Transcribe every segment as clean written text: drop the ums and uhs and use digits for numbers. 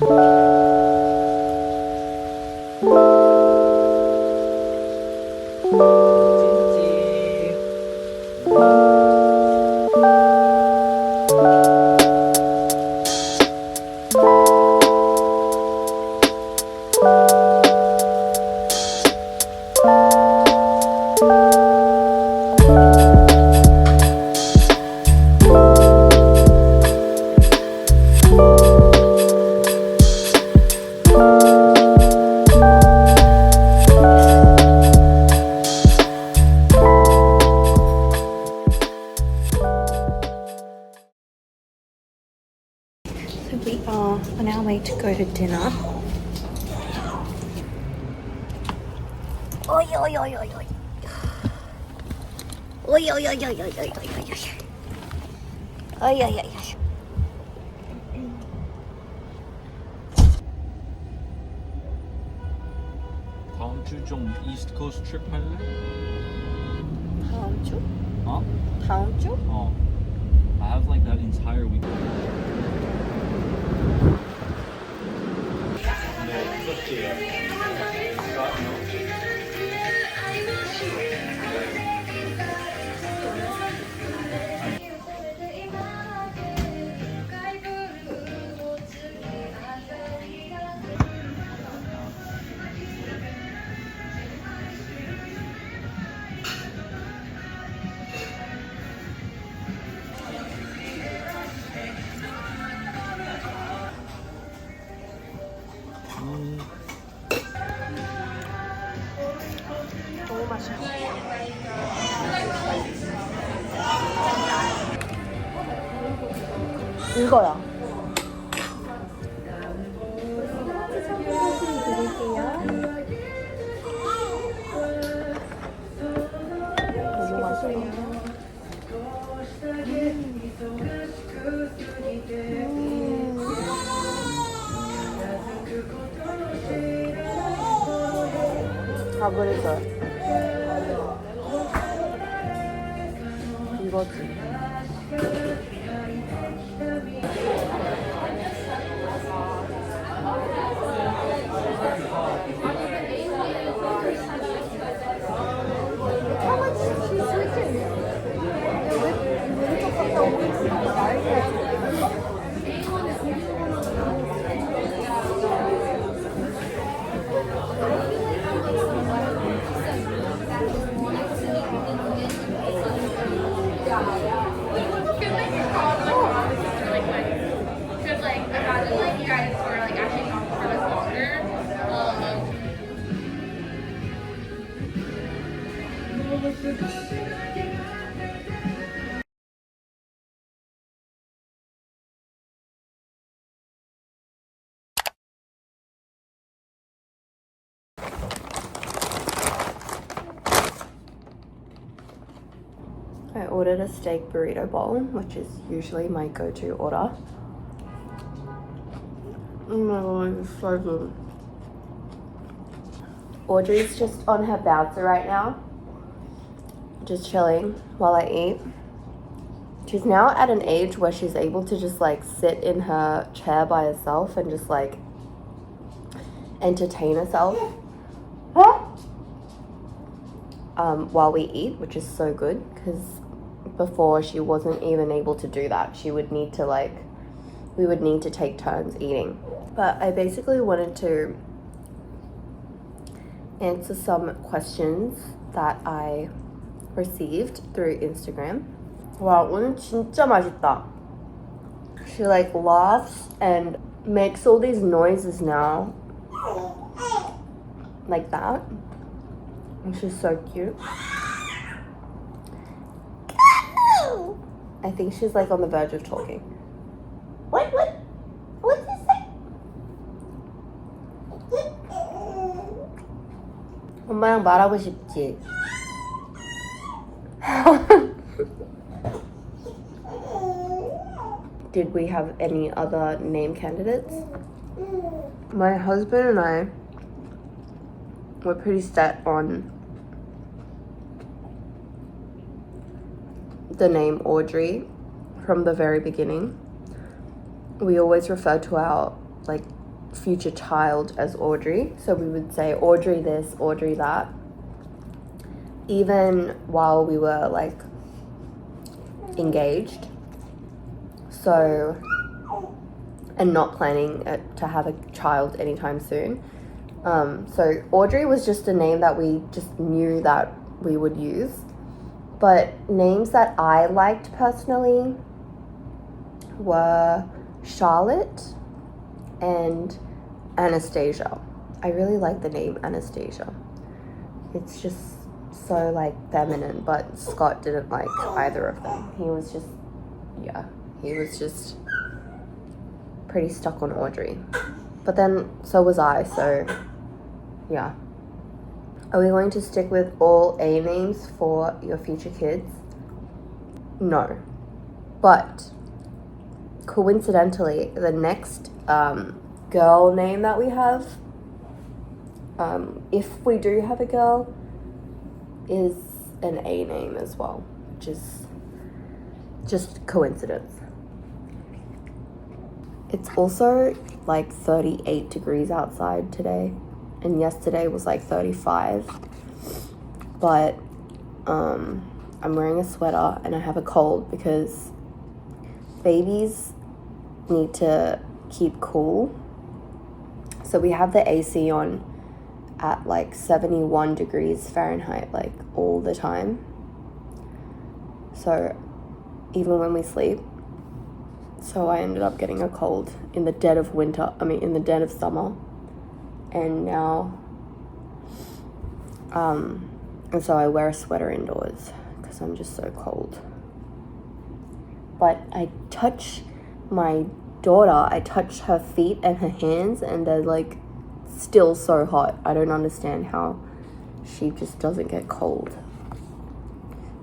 So we are on our way to go to dinner. Oi, oi, oi, oi, oi. Oi, oi, oi, oi, oi, oi, oi, oi. Oi, oi, oi, oi. 다음 주 좀 이스트 코스트 트립 할래? 다음 주? 어? 다음 주? 어. I have like that entire week. 너무 맛있어. 이거야. 너무 맛있어. 다 그랬어요. 이거지. I ordered a steak burrito bowl, which is usually my go-to order. Oh my god, it's so good. Audrey's just on her bouncer right now, just chilling while I eat. She's now at an age where she's able to just like sit in her chair by herself and just like entertain herself while we eat, which is so good, because before she wasn't even able to do that. She would need to like, we would need to take turns eating. But I basically wanted to answer some questions that I received through Instagram. 와, 오늘 진짜 맛있다. She like laughs and makes all these noises now. Like that. And she's so cute. I think she's like on the verge of talking. What did you say? 엄마랑 말하고 싶지? Did we have any other name candidates? My husband and I were pretty set on the name Audrey from the very beginning. We always refer to our like future child as Audrey. So we would say Audrey this, Audrey that. Even while we were like engaged. So, and not planning to have a child anytime soon. So Audrey was just a name that we just knew that we would use. But names that I liked personally were Charlotte and Anastasia. I really like the name Anastasia. It's just so like feminine, but Scott didn't like either of them. He was just pretty stuck on Audrey. But then so was I, so yeah. Are we going to stick with all A names for your future kids? No. But coincidentally, the next girl name that we have, if we do have a girl, is an A name as well, which is just coincidence. It's also like 38 degrees outside today, and yesterday was like 35. But I'm wearing a sweater and I have a cold because babies need to keep cool. So we have the AC on at like 71 degrees Fahrenheit like all the time. So even when we sleep. So I ended up getting a cold in the dead of summer. And now, and so I wear a sweater indoors because I'm just so cold. But I touch my daughter, I touch her feet and her hands, and they're like still so hot. I don't understand how she just doesn't get cold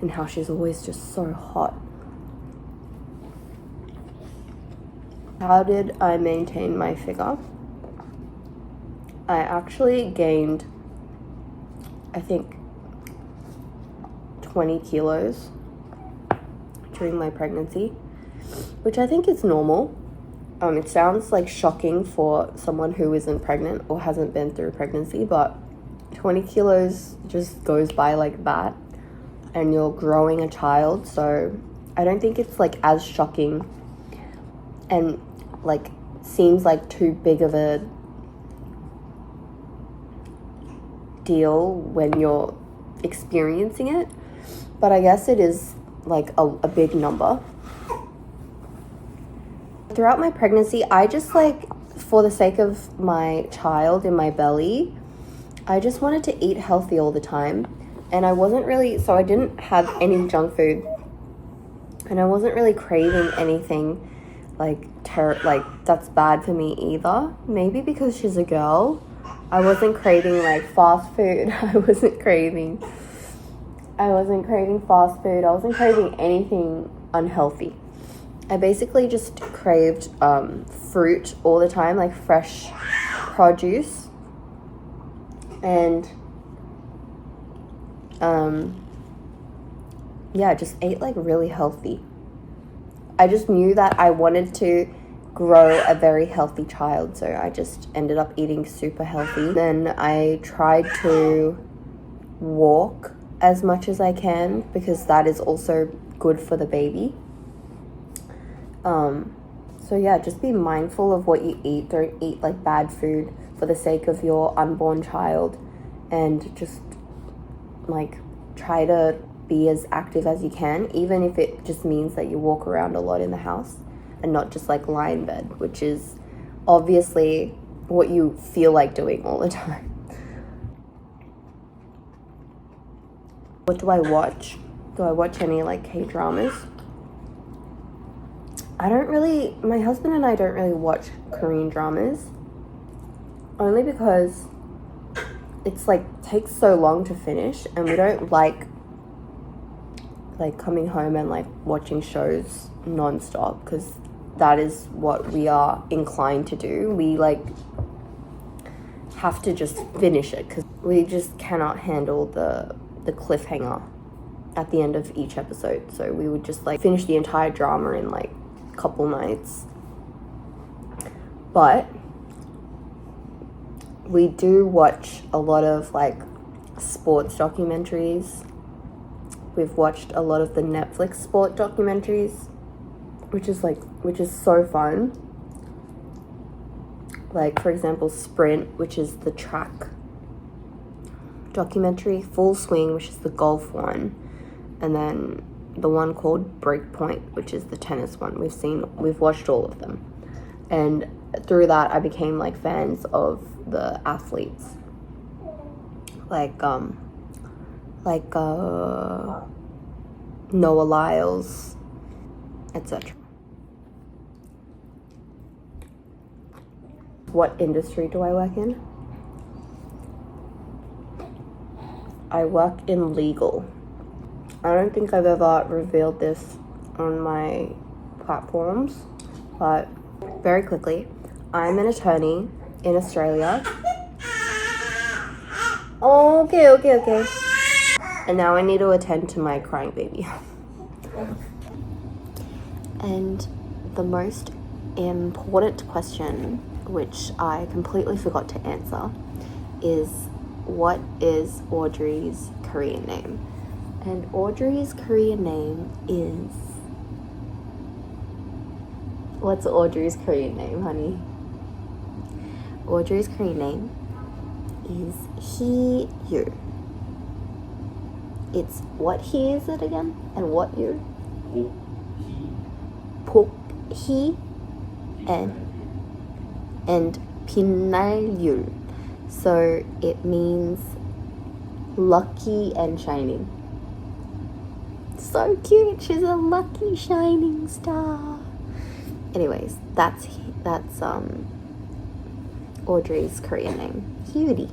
and how she's always just so hot. How did I maintain my figure? I actually gained, I think, 20 kilos during my pregnancy, which I think is normal. It sounds like shocking for someone who isn't pregnant or hasn't been through pregnancy, but 20 kilos just goes by like that, and you're growing a child, so I don't think it's like as shocking and like seems like too big of a deal when you're experiencing it, but I guess it is like a big number. Throughout my pregnancy, I just like, for the sake of my child in my belly, I just wanted to eat healthy all the time, and I didn't have any junk food, and I wasn't really craving anything like that's bad for me either. Maybe because she's a girl, I wasn't craving like fast food. I wasn't craving fast food. I wasn't craving anything unhealthy. I basically just craved fruit all the time, like fresh produce, and just ate like really healthy. I just knew that I wanted to grow a very healthy child, so I just ended up eating super healthy. Then I tried to walk as much as I can because that is also good for the baby. So yeah, just be mindful of what you eat. Don't eat like bad food for the sake of your unborn child, and just like try to be as active as you can, even if it just means that you walk around a lot in the house and not just like lie in bed, which is obviously what you feel like doing all the time. What do I watch? Do I watch any like K-dramas? My husband and I don't really watch Korean dramas, only because it's like takes so long to finish, and we don't like coming home and like watching shows non-stop, because that is what we are inclined to do. We like have to just finish it because we just cannot handle the cliffhanger at the end of each episode. So we would just like finish the entire drama in like a couple nights. But we do watch a lot of like sports documentaries. We've watched a lot of the Netflix sport documentaries, which is so fun. Like, for example, Sprint, which is the track documentary, Full Swing, which is the golf one, and then the one called Breakpoint, which is the tennis one. We've watched all of them. And through that, I became like fans of the athletes. Like Noah Lyles, etc. What industry do I work in? I work in legal. I don't think I've ever revealed this on my platforms, but very quickly, I'm an attorney in Australia. Okay. And now I need to attend to my crying baby. And the most important question, which I completely forgot to answer, is what is Audrey's Korean name? And Audrey's Korean name is... What's Audrey's Korean name, honey? Audrey's Korean name is He-yu. It's what he is it again? And what you? He and Pinnalyul. So it means lucky and shining. So cute. She's a lucky shining star. Anyways, that's Audrey's Korean name. Cutie.